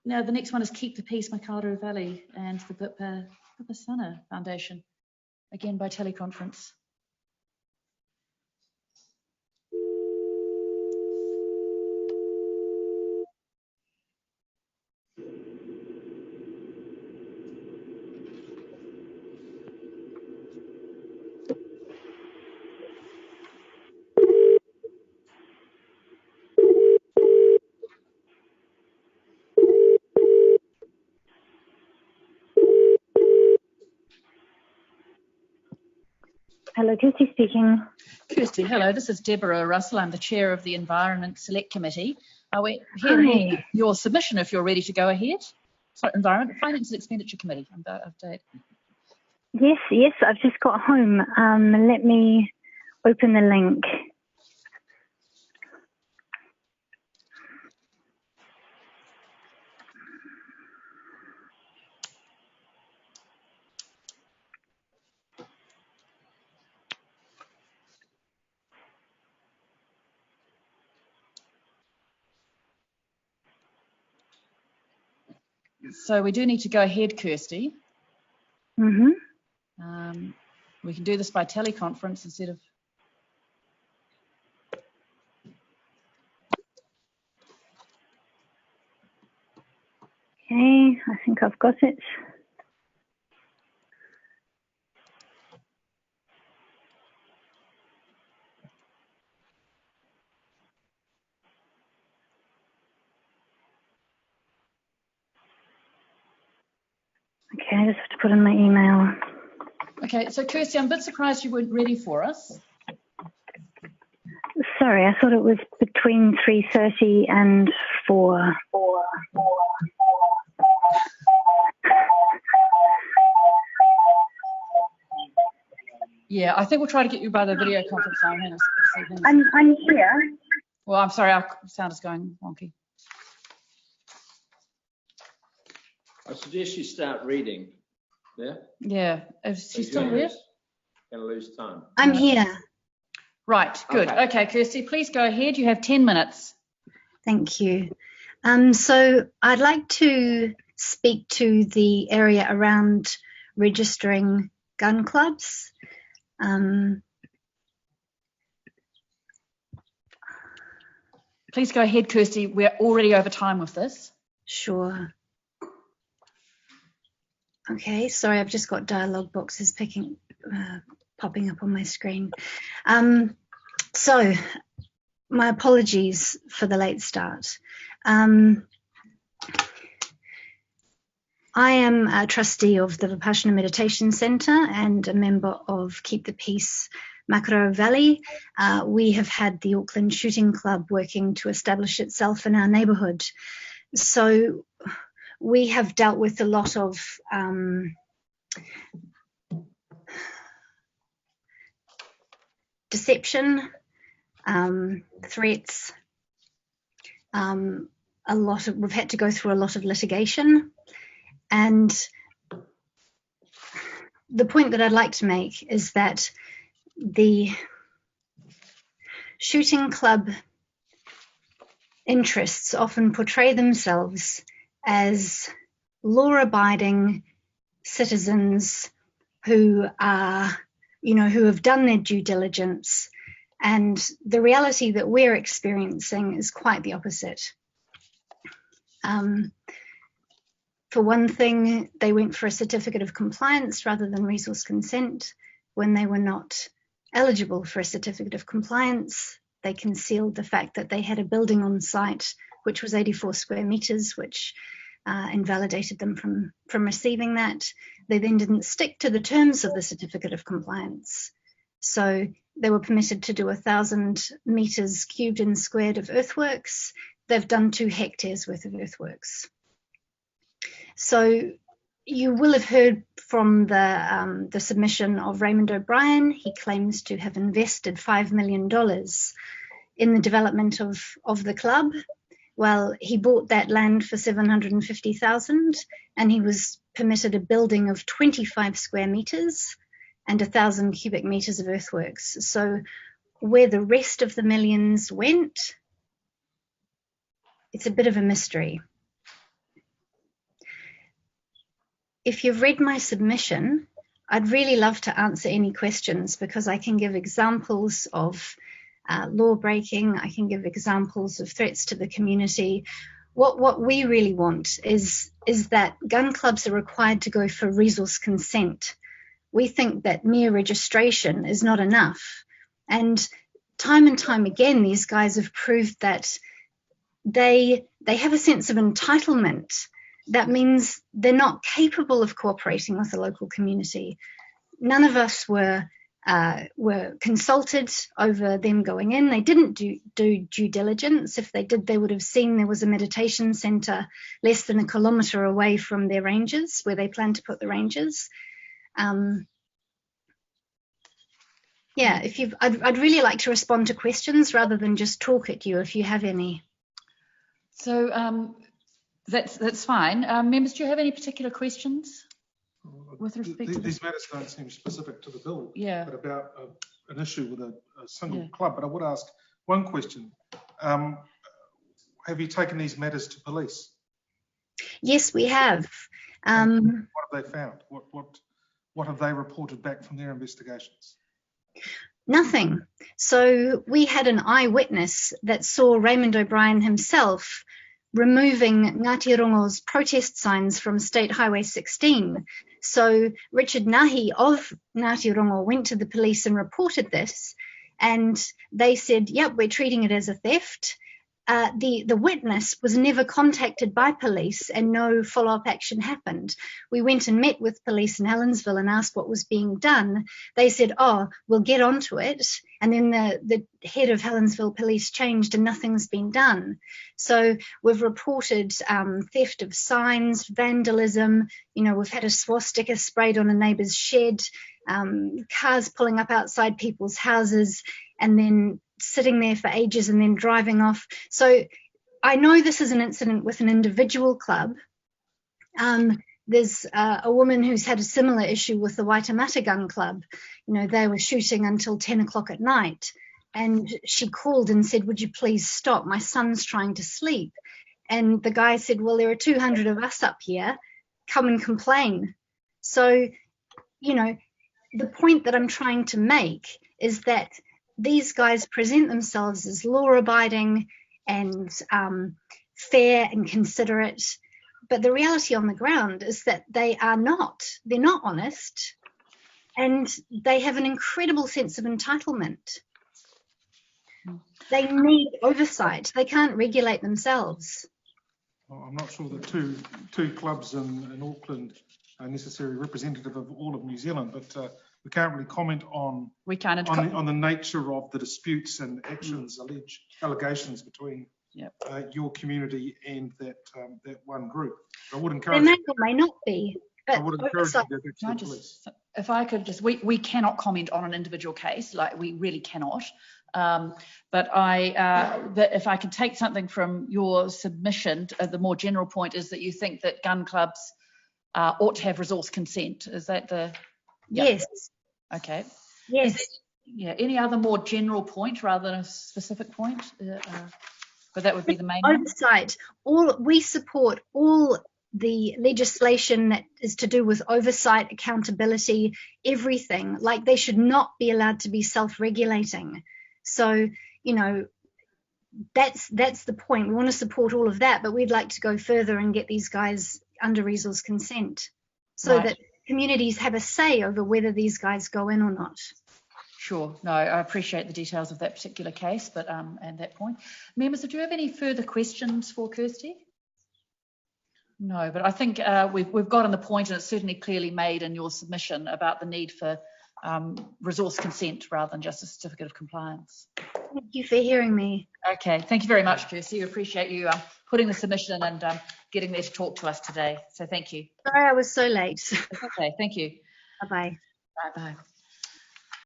Now the next one is Keep the Peace, Makaro Valley, and the Vipassana Foundation, again by teleconference. Hello, Kirsty speaking. Kirsty, hello. This is Deborah Russell. I'm the chair of the Environment Select Committee. We're here to hear your submission if you're ready to go ahead. Sorry, Environment, Finance and Expenditure Committee. Update. Yes, I've just got home. Let me open the link. So we do need to go ahead, Kirsty. Mm-hmm. We can do this by teleconference instead of... Okay, I think I've got it. Okay, I just have to put in my email. Okay, so Kirsty, I'm a bit surprised you weren't ready for us. Sorry, I thought it was between 3:30 and 4. Yeah, I think we'll try to get you by the video conference line. I'm here. Well, I'm sorry, our sound is going wonky. I suggest you start reading. Yeah? Yeah. Is she still here? Going to lose time. I'm here. Right, good. Okay, Kirsty, please go ahead. You have 10 minutes. Thank you. So I'd like to speak to the area around registering gun clubs. Please go ahead, Kirsty. We're already over time with this. Sure. Okay, sorry, I've just got dialogue boxes popping up on my screen. So my apologies for the late start. I am a trustee of the Vipassana Meditation Centre and a member of Keep the Peace, Makaro Valley. We have had the Auckland Shooting Club working to establish itself in our neighbourhood. So we have dealt with a lot of deception, threats, we've had to go through a lot of litigation. And the point that I'd like to make is that the shooting club interests often portray themselves as law-abiding citizens who are, who have done their due diligence. And the reality that we're experiencing is quite the opposite. For one thing, they went for a certificate of compliance rather than resource consent. When they were not eligible for a certificate of compliance, they concealed the fact that they had a building on site which was 84 square metres, which invalidated them from receiving that. They then didn't stick to the terms of the certificate of compliance. So they were permitted to do 1,000 metres cubed and squared of earthworks. They've done 2 hectares worth of earthworks. So you will have heard from the submission of Raymond O'Brien. He claims to have invested $5 million in the development of the club. Well, he bought that land for $750,000 and he was permitted a building of 25 square metres and 1,000 cubic metres of earthworks. So where the rest of the millions went, it's a bit of a mystery. if you've read my submission, I'd really love to answer any questions, because I can give examples of law breaking. I can give examples of threats to the community. What we really want is that gun clubs are required to go for resource consent. We think that mere registration is not enough. And time again, these guys have proved that they have a sense of entitlement. That means they're not capable of cooperating with the local community. None of us were consulted over them going in. They didn't do due diligence. If they did, they would have seen there was a meditation centre less than a kilometre away from their ranges, where they plan to put the ranges. Yeah, I'd really like to respond to questions rather than just talk at you, if you have any. So that's fine. Members, do you have any particular questions with respect to these matters don't seem specific to the bill, yeah, but about an issue with a single club. But I would ask one question. Have you taken these matters to police? Yes, we have. What have they found? What have they reported back from their investigations? Nothing. So we had an eyewitness that saw Raymond O'Brien himself removing Ngāti Rongo's protest signs from State Highway 16. So Richard Nahi of Ngāti Rongo went to the police and reported this, and they said, yep, we're treating it as a theft. The witness was never contacted by police, and no follow-up action happened. We went and met with police in Helensville and asked what was being done. They said, oh, we'll get onto it. And then the head of Helensville police changed and nothing's been done. So we've reported theft of signs, vandalism. You know, we've had a swastika sprayed on a neighbour's shed, cars pulling up outside people's houses and then sitting there for ages and then driving off. So I know this is an incident with an individual club. There's a woman who's had a similar issue with the Waitemata Gun Club. You know, they were shooting until 10 o'clock at night, and she called and said, would you please stop? My son's trying to sleep. And the guy said, well, there are 200 of us up here. Come and complain. So, you know, the point that I'm trying to make is that these guys present themselves as law-abiding and fair and considerate, but the reality on the ground is that they are not. They're not honest, and they have an incredible sense of entitlement. They need oversight. They can't regulate themselves. Well, I'm not sure that two clubs in Auckland are necessarily representative of all of New Zealand, but we can't really comment on the nature of the disputes and actions, allegations between your community and that one group. I would encourage. They may or may not be. But I would encourage you to go back to the police. If I could just, we cannot comment on an individual case, like we really cannot. But if I could take something from your submission, the more general point is that you think that gun clubs ought to have resource consent. Is that the? Yes. Okay. Yes. Any other more general point rather than a specific point? But that would be the main oversight. We support all the legislation that is to do with oversight, accountability, everything. Like, they should not be allowed to be self-regulating. So, you know, that's the point. We want to support all of that, but we'd like to go further and get these guys under resource consent so that communities have a say over whether these guys go in or not. Sure. No, I appreciate the details of that particular case, but and that point. Members, do you have any further questions for Kirsty? No, but I think we've gotten the point, and it's certainly clearly made in your submission about the need for resource consent rather than just a certificate of compliance. Thank you for hearing me. Okay, thank you very much, Kirsty. We appreciate you putting the submission and getting there to talk to us today. So thank you. Sorry I was so late. It's okay. Thank you. Bye-bye. Bye-bye.